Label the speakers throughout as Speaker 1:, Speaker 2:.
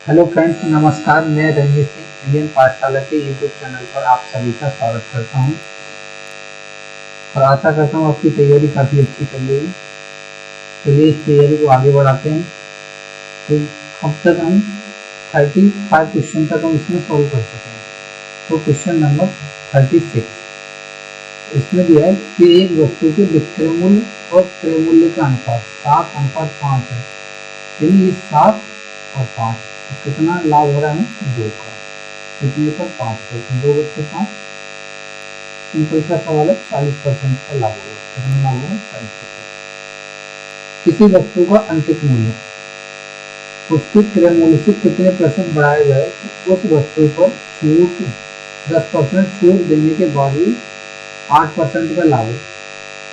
Speaker 1: Hello friends, नमस्कार। मैं Ranjit Singh Indian पाठशाला के यूट्यूब चैनल पर आप सभी का स्वागत करता हूं और आशा करता हूं आपकी तैयारी काफ़ी अच्छी चल रही है। चलिए इस तैयारी को आगे बढ़ाते हैं। तो अब तक हम 35 क्वेश्चन तक हम इसमें सॉल्व कर चुके हैं। तो क्वेश्चन नंबर 36 इसमें दिया है कि एक वस्तु के विक्रय मूल्य और क्रय मूल्य का अनुपात 7:5 है। यानी ये 7 और 5, तो कितना लाभ हो रहा है? 2 का। कितने पर? 5%। 2 बच्चे 5। सिंपल सा सवाल है, 40% का लाभ होगा। कितना लाभ होगा? 40%। किसी वस्तु का अंतिम मूल्य उसके क्रय मूल्य से कितने % बढ़ाया जाए तो उस वस्तु पर छूट 10% छूट देने के बाद भी 8% का लाभ है।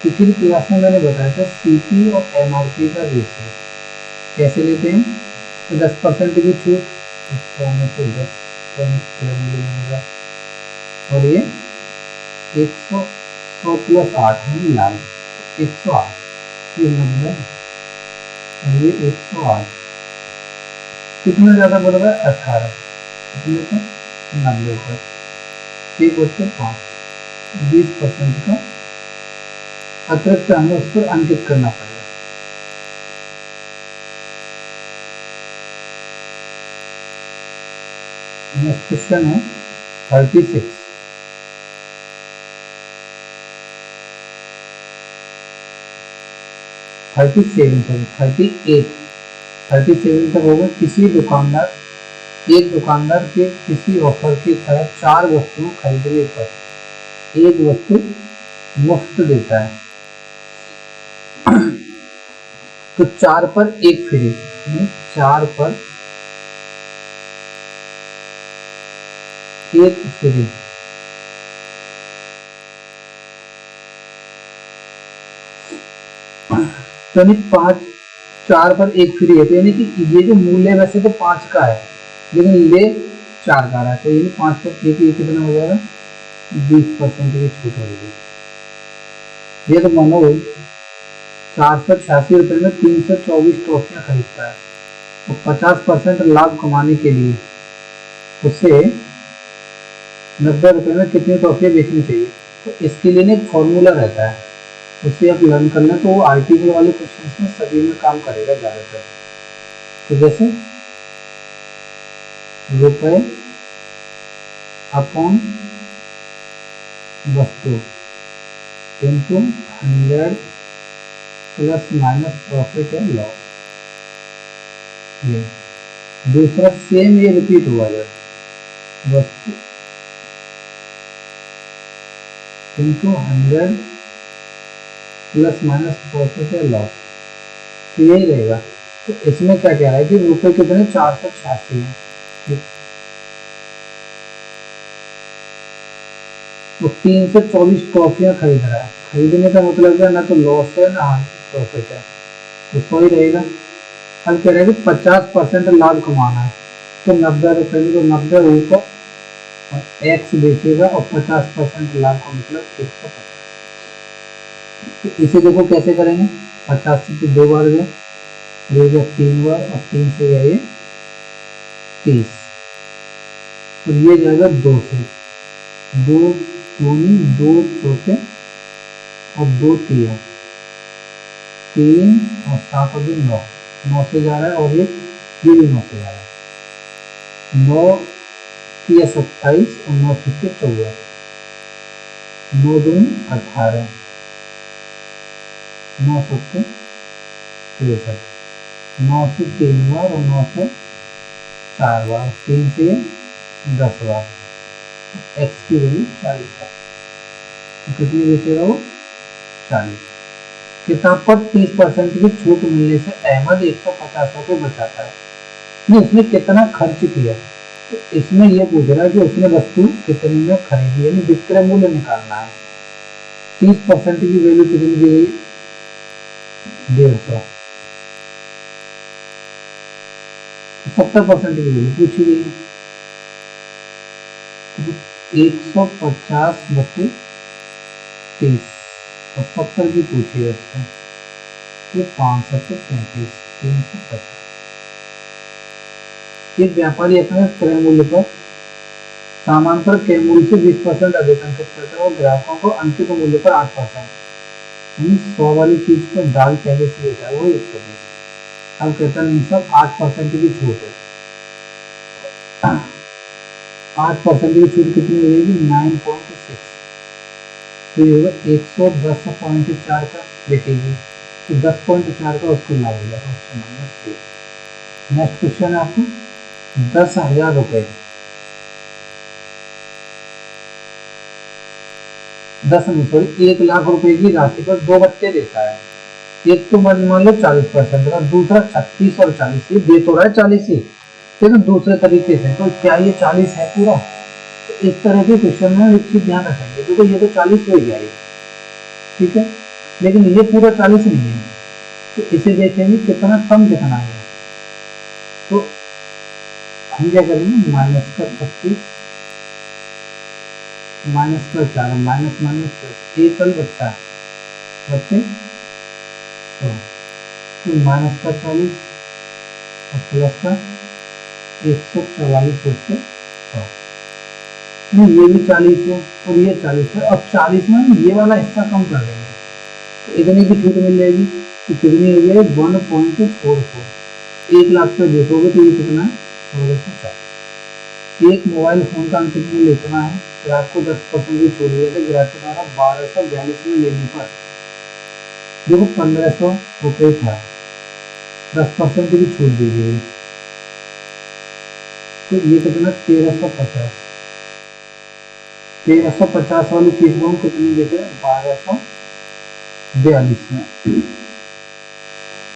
Speaker 1: पिछली क्लास में मैंने बताया था सीपी और एमआरपी का रेशियो कैसे लेते हैं। तो 10% की छूट, इसको में से 10 क्रय मूल्य बनेगा और ये 100 प्लस 8 है लाभ, 108। ये 90 और ये 108। कितना ज़्यादा बढ़ रहा है? 18। कितने पर? 90 पर। 1/5, 20% का अतिरिक्त हमें उस पर अंकित करना पड़ेगा। नेक्स्ट क्वेश्चन है 36। 37 तक होगा। एक दुकानदार के किसी ऑफर के तहत 4 वस्तुओं खरीदने पर एक वस्तु मुफ्त देता है। तो 4 पर 1 फ्री, 4 पर 1 फ्री। यानी 4 पर 1 फ्री है। तो यानी कि ये जो मूल्य वैसे तो 5 का है लेकिन ले 4 का रहा है। तो ये 5 पर 1 कितना हो जाएगा? 20% की छूट हो जाएगी। ये तो मानो 486 रुपये में 324 ट्रॉफियां खरीदता है तो 50% लाभ कमाने के लिए उसे 90 रुपये में कितनी ट्रॉफियां बेचनी चाहिए। तो इसके लिए एक फॉर्मूला रहता है, उसे आप लर्न कर लें तो वो आर्टिकल वाले क्वेश्चन में सभी में काम करेगा ज़्यादातर। तो जैसे रुपए अपॉन वस्तु into 100 plus minus profit and loss. ये दूसरा सेम ये रिपीट हुआ है, वस्तु into 100 plus minus profit and loss. तो यही रहेगा। तो इसमें क्या कह रहा है कि रुपए कितने? 486 है। ठीक, तो 324 ट्रॉफियां खरीद रहा है। खरीदने का मतलब क्या? ना तो लॉस है ना प्रॉफिट है, तो सही रहेगा। अब कह रहा है कि 50% लाभ कमाना है। तो 90 रुपये में तो 90 ऊपर और एक्स बेचेगा और 50% लाभ का मतलब 150। तो इसे देखो कैसे करेंगे। 50 से 2 बार गया, ये गया 3 बार और 3 से गया ये 30 और ये जाएगा 2 से। 2 दूनी 2 चौके और 2 तिया 3 और 7 और 2 9। 9 से जा रहा है और ये भी 9 से जा रहा है। 9 तिया 27 और 9 छक्के 14। 9 दूनी 18, 9 सत्ते 63। 9 से 3 बार और 9 से 4 बार, 3 से 10 बार। एक्स की वैल्यू 40 है। तो कितनी बेचेगा वो? 40। किताब पर 30% की छूट मिलने से अहमद 150 रुपये बचाता है। नहीं, उसने कितना खर्च किया? तो इसमें यह पूछ रहा है कि उसने वस्तु कितने में खरीदी, यानी विक्रय मूल्य निकालना है। 30% की वैल्यू कितनी दी गई? 150। 70% की वैल्यू पूछी गई है। 150 बटे 30 और 70 की पूछी है इससे, तो 5 7 35 350। एक व्यापारी अपने क्रय मूल्य पर सामान पर क्रय मूल्य से 20% अधिक अंकित करता है और ग्राहकों को अंकित मूल्य पर 8%, यानी 100 वाली चीज पर दाल पहले से लेता है वो 120। अब कहता नहीं सर 8% की छूट है। 8% की छूट कितनी हो जाएगी 9.6, तो ये होगा 110.4 का बिकेगी, तो 10.4 का उसको लाभ हो जाएगा। Option number C. Next question है आपको 10,000 रुपए 1 लाख रुपए की राशि पर 2 बच्चे देता है। एक तो मान लो 40% का, दूसरा 36 और 40, ये दे तो रहा है 40 ही, लेकिन दूसरे तरीके से। तो क्या ये 40 है पूरा? तो इस तरह के क्वेश्चन में एक चीज ध्यान रखेंगे, देखो ये तो 40 हो गया ये, ठीक है, लेकिन ये पूरा 40 नहीं है, तो इसे देखेंगे कितना कम कितना है। तो हम क्या करेंगे, माइनस का 36 माइनस का 4, माइनस माइनस प्लस, एक कल बच्चा बच्चे, तो माइनस का 40 और प्लस का 144 बच्चे, ये भी 40 है और ये 40 है। अब 40 में ये वाला हिस्सा कम कर देंगे, तो इतने की छूट मिल जाएगी, तो कितनी हो गई 1.44। 1 लाख पे देखोगे तो ये कितना है 1240। एक मोबाइल फोन का अंकित मूल्य इतना है, ग्राहक को 10% की छूट दिया था, ग्राहक के द्वारा 1242 में लेने पर देखो 1500 रुपये था, 10% की छूट दी गई, तो ये कितना 1350। 1350 वाली चीज को हम कितनी देते हैं 1242 में।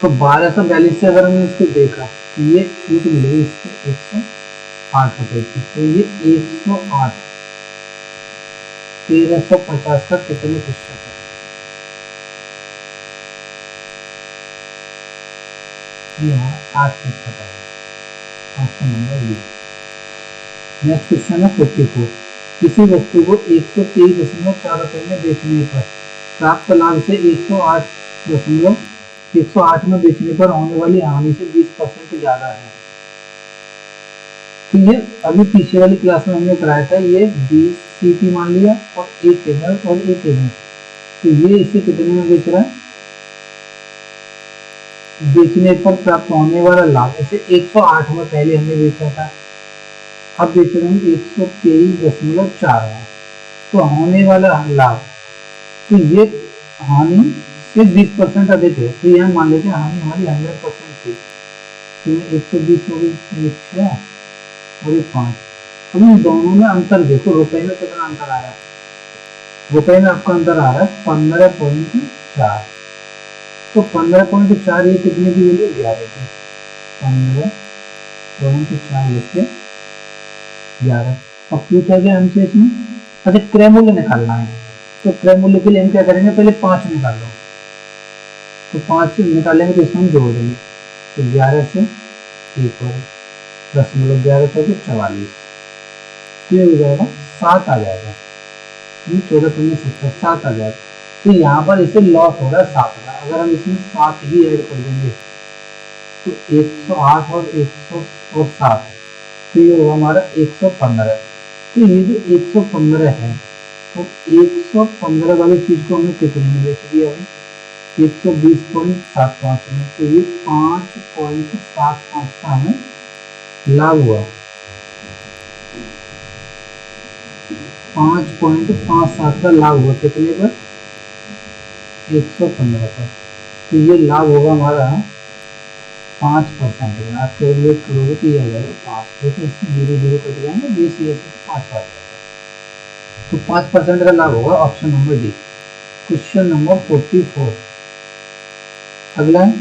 Speaker 1: तो 1242 से अगर हमने इसको देखा तो ये छूट मिल गई इसको 108 रुपए की, तो ये 108 1350 का कितने प्रतिशत है? ये हमारा 8% है। Option number B. Next question है 54। किसी वस्तु को 123.4 रुपए में बेचने पर प्राप्त लाभ से 108 में बेचने पर होने वाली हानि से 20% ज्यादा है। तो ये अभी पीछे वाली क्लास में हमने कराया था, ये 20 सीपी मान लिया और 1 केबल और 1 केबल, तो ये इसे कितने में बेच रहा है, बेचने पर प्राप्त होने वाला लाभ, इसे 108 में पहले हमने बेचा था, अब बेच रहे हैं 123.4 में, तो होने वाला लाभ, तो ये हानि से 20% अधिक है, तो यहाँ मान लेते हैं हानि हमारी 100% थी, तो 120 हो गई, 6 और 5। अब इन दोनों में अंतर देखो, रुपए में कितना अंतर आ रहा है, रुपए में आपका अंतर आ रहा है 15.4, तो 15.4 ये कितने की वैल्यू 11 की, 15.4 बच्चे 11। अब पूछा गया हमसे इसमें, अच्छा क्रय मूल्य निकालना है, तो क्रय मूल्य के लिए हम क्या करेंगे, पहले 5 निकाल लो, तो 5 निकालेंगे तो इसमें हम जोड़ देंगे, तो 11 से 1 और 10.11 से 44, ये हो जाएगा 7 आ जाएगा, 14.70 7 आ जाएगा। तो यहाँ पर इसे लॉस हो रहा है 7 का, अगर हम इसमें 7 ही ऐड कर देंगे तो 108 और 107, तो ये होगा हमारा 115। तो ये जो 115 है, तो 115 वाली चीज को हमने कितने में बेच दिया है 120.75 में, तो ये 5.75 का हमें लाभ हुआ, 5.57 का लाभ हुआ, कितने पर 115 पर, तो ये लाभ होगा हमारा 5% में। आप कैलकुलेट करोगे तो ये आ जाएगा 5, देखो इसमें 0 0 कट जाएंगे, 20 से 5 आ जाएगा, तो 5% का लाभ होगा। Option number D. Question number 44 अगला है,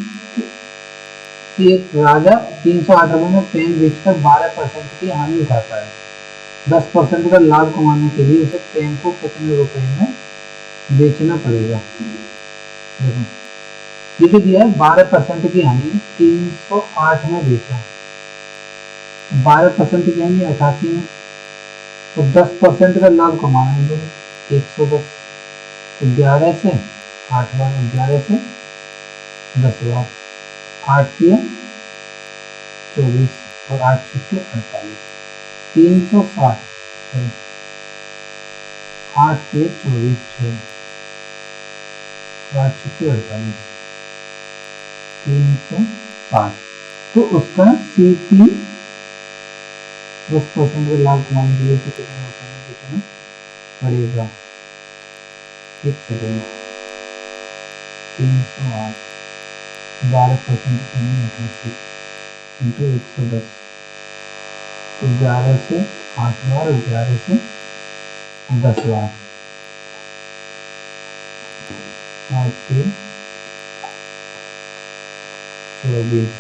Speaker 1: एक राजा 308 रुपए में पेन बेचकर 12% की हानि उठाता है, 10% का लाभ कमाने के लिए उसे पेन को कितने रुपए में बेचना पड़ेगा। देखो ये जो दिया है 12% की हानि, 308 में बेचा, 12% की हानि 88 में, तो 10% का लाभ कमाना है लोग 110, तो 11 से 8 बार, 11 से 10 बार, 8 किया 24, और 8 छक्के 48, 360, 8 के 24, 8 छक्के 48, 360। तो उसका CP 10% का लाभ कमाने के लिए उसे कितना रुपये बेचना पड़ेगा? एक सेकेंड, 308, 12% मतलब इंटू 110, तो 11 से 8 बार, 11 से 10 बार, 8 के 24,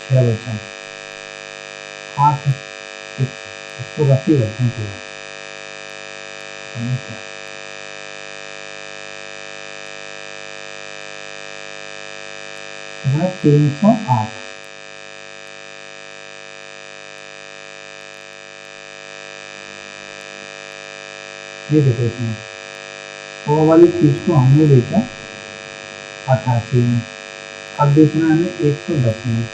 Speaker 1: 6 बचा, 8, इसको रफी करते हैं पूरा, कितना? 308। ये देखो इसमें 100 वाली चीज को हमने बेचा 88 में, अब बेचना है हमें 110 में।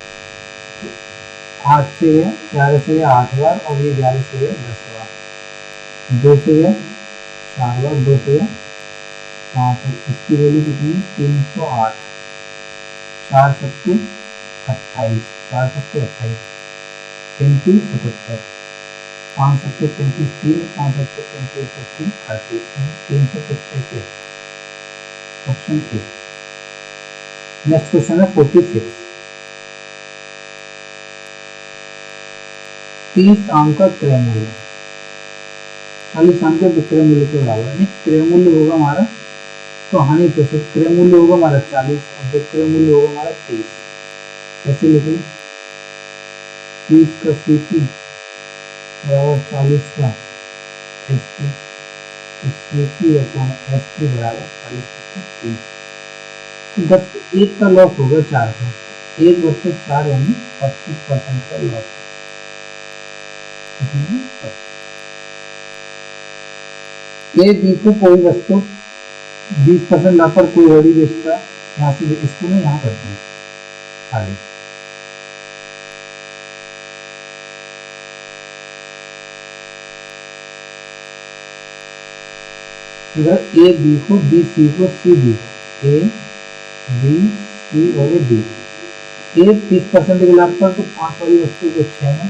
Speaker 1: 8 से गया, 11 से गया 8 बार, और ये 11 से गया 10 बार, 2 से गया 4 बार, 2 से गया 5, इसकी वैल्यू कितनी? 308, 4 छक्के 28, 4 छक्के 28 इंटू 77, 5 छक्के 35, 3, 5 छक्के 35, 30, 385। Option A. नेक्स्ट क्वेश्चन है 46। 30 आम का क्रय मूल्य 40 आम के विक्रय मूल्य के बराबर है। क्रय मूल्य होगा हमारा, तो हानि प्रतिशत क्रय मूल्य होगा हमारा 40 और विक्रय मूल्य होगा हमारा 30। कैसे लिखें? 30 का CP बराबर 40 का SP, CP अपॉन SP बराबर 40 का 30। जब एक का लॉस होगा 4 का, 1 बच्चे 4 यानी 25% का लॉस। ए बी को कोई वस्तु 20% लाभ पर कोई गाड़ी बेचता है, यहाँ से इसको ना यहाँ करते हैं आगे। इधर ए बी को, बी सी को, सी डी को, ए बी सी और डी। ए 30% के लाभ पर तो 5 वाली वस्तु को 6 में,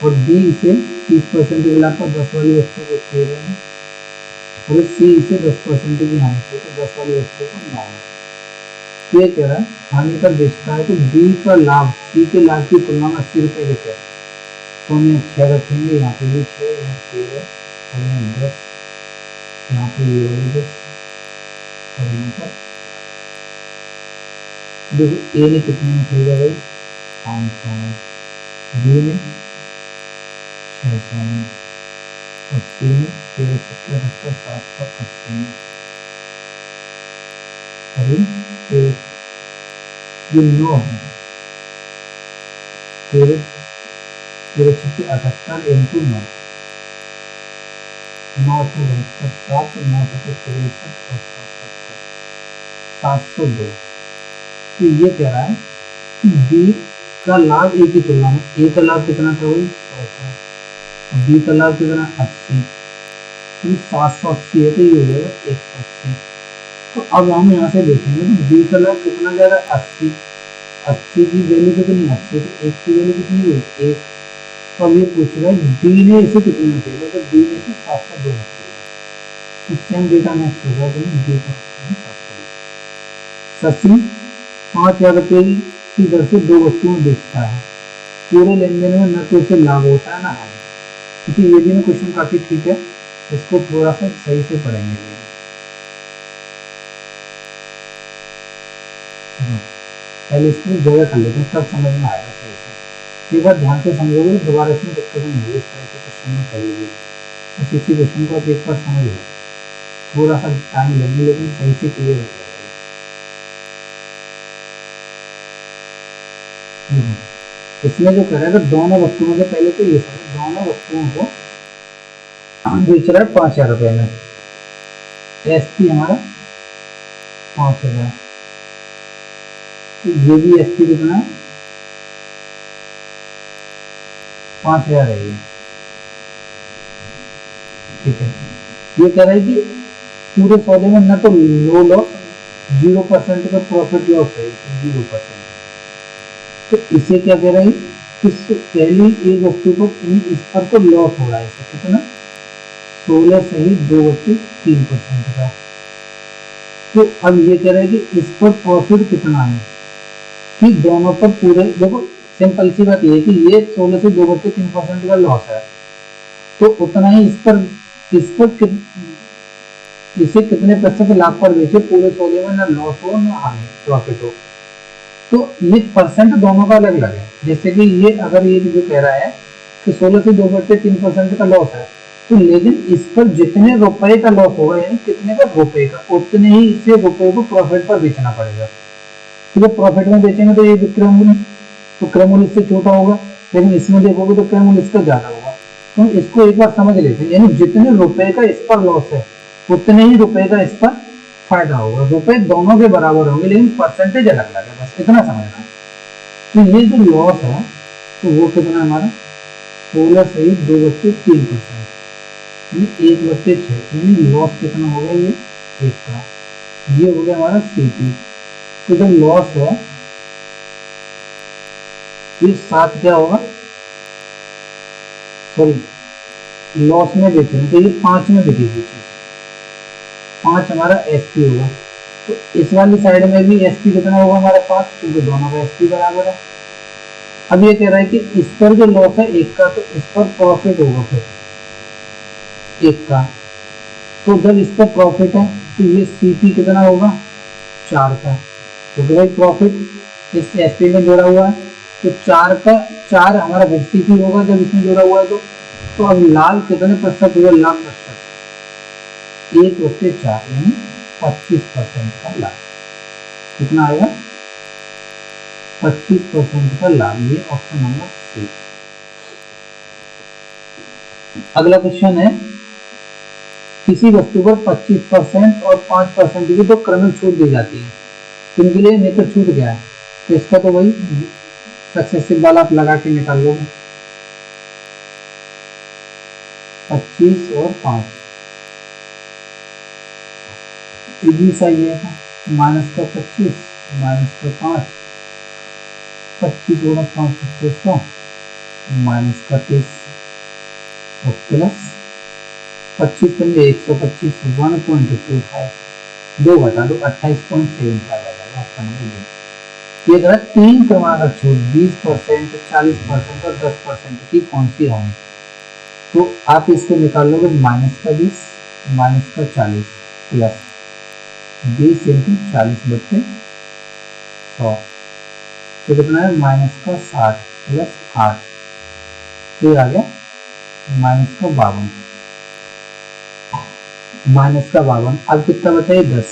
Speaker 1: और बी इसे 30% के लाभ पर 10 वाली वस्तु को 13 में, और सी इसे 10% की हानि पर तो 10 वाली वस्तु को 9 में। ये कह रहा है हानि पर बेचता है, तो बी का लाभ सी के लाभ की तुलना में 80 रुपए लेकर, तो हम यहाँ 6 रखेंगे, यहाँ पे भी 6, यहाँ 13 और यहाँ 10, यहाँ पे ये वाले 10 और यहाँ पर देखो। ए ने कितने में खरीदा भाई? 500 में, बी ने 600 में, और सी ने 1370, 780 में। अभी ये 9 है, 1378 इंटू 9, 9 से 7, 9 से 63 और 702। तो ये कह रहा है कि बी का लाभ ए की तुलना में, ए का लाभ कितना था भाई? 100 था, बी का लाभ कितना? 80, तो 780 है, तो ये हो जाएगा 180। तो अब हम यहाँ से देखेंगे तो बी का लाभ कितना जा रहा है? 80, 80 की वैल्यू कितनी? 80, तो 1 की वैल्यू कितनी हुई? 1। तो अब ये पूछ रहा है डी ने इसे कितने में खरीदा? तो डी ने इसे 702 में खरीदा। तो सेम डेटा नेक्स्ट होगा, तो डी का 702। शशि 5000 रुपये की दर से 2 वस्तुएं बेचता है। पूरे लेन देन में न तो उसे लाभ होता है ना हानि। क्योंकि ये भी ना क्वेश्चन काफी ठीक है, इसको थोड़ा सा सही से पढ़ेंगे। पहले इसको जगह कर लेते हैं, तब समझ में आएगा सही से। एक बार ध्यान से समझोगे तो दोबारा इसमें दिक्कत नहीं होगी। इस तरह के क्वेश्चन में करेगी तो किसी क्वेश्चन को आप एक बार समझ लो, थोड़ा सा टाइम लगेगा लेकिन सही से क्लियर हो जाएगा। इसमें जो कह रहा है कि दोनों वस्तुओं के, पहले तो ये समझ, दोनों वस्तुओं को बेच रहा है 5000 रुपये में। एसपी हमारा 5000, तो ये भी एसपी कितना है, 5000 है ये। ठीक है, ये कह रहा है कि पूरे सौदे में ना तो लो लॉस, 0% का प्रॉफिट लॉस है, 0%। तो इसे क्या कह रहा है, इस पहली एक वस्तु पर इस पर तो लॉस हो रहा है, कितना 16 सही 2/3% का। तो अब ये कह रहा है कि इस पर प्रॉफिट कितना है, कि दोनों पर पूरे, देखो सिंपल सी बात ये है कि ये 16 से 2/3% का लॉस है, तो उतना ही इस पर इसे कितने प्रतिशत लाभ पर बेचे, पूरे सौदे में ना लॉस हो ना हानि, प्रॉफिट हो। तो ये परसेंट दोनों का अलग अलग है। जैसे कि ये अगर ये जो कह रहा है कि 16 से 2/3% का लॉस है, तो लेकिन इस पर जितने रुपए का लॉस होगा, यानी कितने का रुपए का, उतने ही इसे रुपए को प्रॉफिट पर बेचना पड़ेगा। तो जब प्रॉफिट में बेचेंगे तो ये विक्रय मूल्य, तो क्रय मूल्य इससे छोटा होगा, लेकिन इसमें देखोगे तो क्रय मूल्य इसका ज्यादा होगा। तो इसको एक बार समझ लेते हैं, यानी जितने रुपए का इस पर लॉस है, उतने ही रुपए का इस पर फायदा होगा। रुपए दोनों के बराबर होंगे, लेकिन परसेंटेज अलग अलग है, बस इतना समझना है। तो ये जो लॉस है, तो वो कितना है हमारा 16 सही 2/3%, यानी 1/6, यानी लॉस कितना होगा, ये 1 का। ये हो गया हमारा सीपी। तो जब लॉस है, ये 7 क्या होगा, सॉरी लॉस में बेचेंगे तो ये 5 में बिकेगी चीज, 5 हमारा एसपी होगा। तो इस वाली साइड में भी एसपी कितना होगा हमारा 5, क्योंकि दोनों का एसपी बराबर है। अब ये कह रहा है कि इस पर जो लॉस है 1 का, तो इस पर प्रॉफिट होगा फिर 1 का। तो जब इस पर प्रॉफिट है, तो ये सीपी कितना होगा 4 का, क्योंकि भाई प्रॉफिट इस एसपी में जोड़ा हुआ है, तो 4 का 4 हमारा फिर सीपी होगा जब इसमें जोड़ा हुआ है। तो अब लाभ कितने प्रतिशत हुआ, लाभ प्रतिशत 1/4, यानी 25% का लाभ। कितना आएगा 25% का लाभ। ये ऑप्शन नंबर सी। अगला क्वेश्चन है, किसी वस्तु पर 25% और 5% की तो क्रमिक छूट दी जाती है, तो इनके लिए निकट छूट क्या है, तो इसका तो वही सक्सेसिव वाला आप लगा के निकाल लोगे, 25 और 5, इजी सा ही है, माइनस का 25 माइनस का 5, 25 गुणा 5 2500 माइनस का 30 और प्लस 25 पंजे 125 1.25, 2 घटा दो 28.75 आ जाएगा ऑप्शन नंबर बी। ये 3 क्रमांक छूट 20%, 40% और 10% की कौन सी होंगी, तो आप इसको निकाल लोगे माइनस का 20 माइनस का 40 प्लस 20 × 40/100, तो कितना है माइनस का 60 प्लस 8, तो आ गया माइनस का 52, माइनस का 52। अब कितना बचा है 10,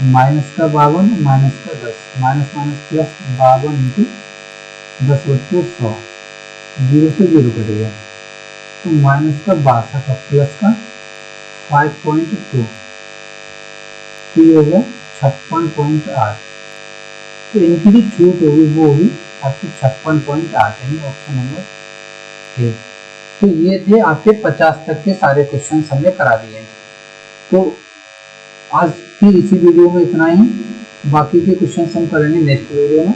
Speaker 1: माइनस का 52 माइनस का 10, माइनस माइनस प्लस 52 × 10/100, 0 से 0 कट गया, तो माइनस का 62 प्लस का 5.2, तो ये हो गया 56.8। तो इनकी जो छूट होगी वो होगी आपकी 56.8, यानी ऑप्शन नंबर ए। तो ये थे आपके 50 तक के सारे क्वेश्चन हमने करा दिए। तो आज की इसी वीडियो में इतना ही, बाकी के क्वेश्चन हम करेंगे नेक्स्ट वीडियो में।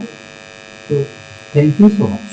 Speaker 1: तो थैंक यू सो मच।